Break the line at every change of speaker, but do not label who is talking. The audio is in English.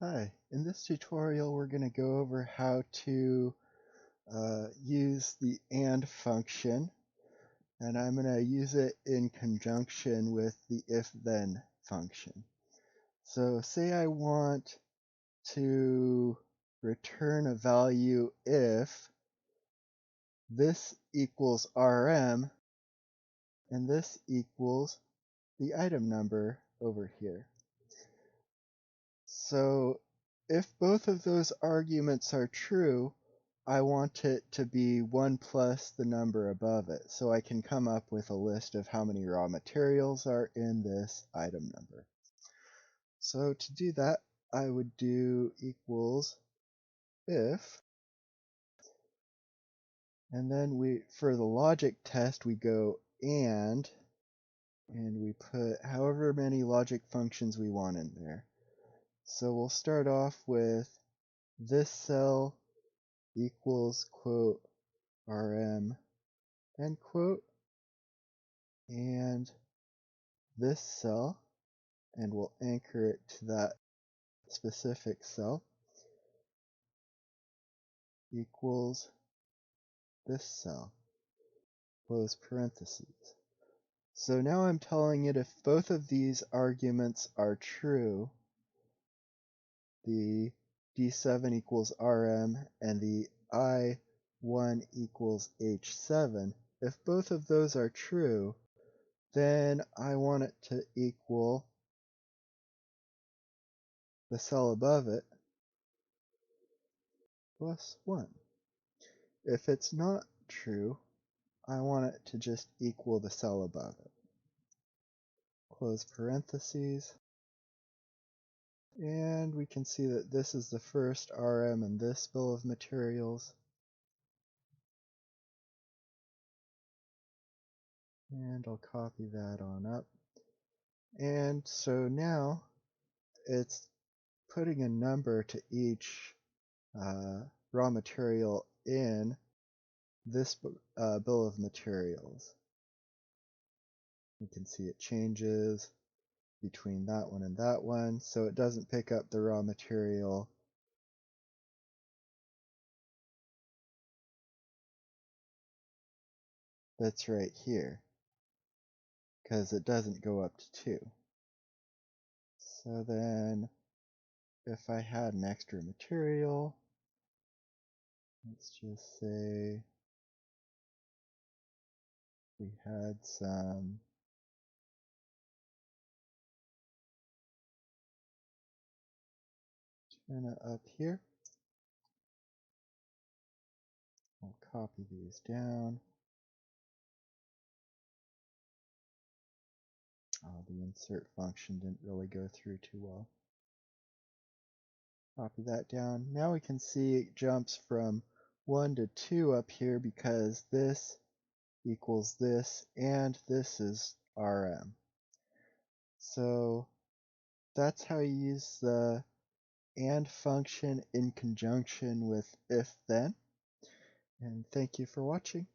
Hi, in this tutorial we're going to go over how to use the AND function, and I'm going to use it in conjunction with the if-then function. So say I want to return a value if this equals RM and this equals the item number over here. So if both of those arguments are true, I want it to be 1 plus the number above it, so I can come up with a list of how many raw materials are in this item number. So to do that, I would do equals if, and then for the logic test, we go and we put however many logic functions we want in there. So we'll start off with this cell equals quote RM end quote, and this cell, and we'll anchor it to that specific cell, equals this cell, close parentheses. So now I'm telling it if both of these arguments are true, the D7 equals RM and the I1 equals H7, if both of those are true, then I want it to equal the cell above it plus 1. If it's not true, I want it to just equal the cell above it. Close parentheses. And we can see that this is the first RM in this bill of materials. And I'll copy that on up. And so now it's putting a number to each raw material in this bill of materials. You can see it changes between that one and that one, so it doesn't pick up the raw material that's right here, because it doesn't go up to 2. So then if I had an extra material, let's just say we had some up here. I'll copy these down. The insert function didn't really go through too well. Copy that down. Now we can see it jumps from 1 to 2 up here because this equals this and this is RM. So that's how you use the AND function in conjunction with if-then. And thank you for watching.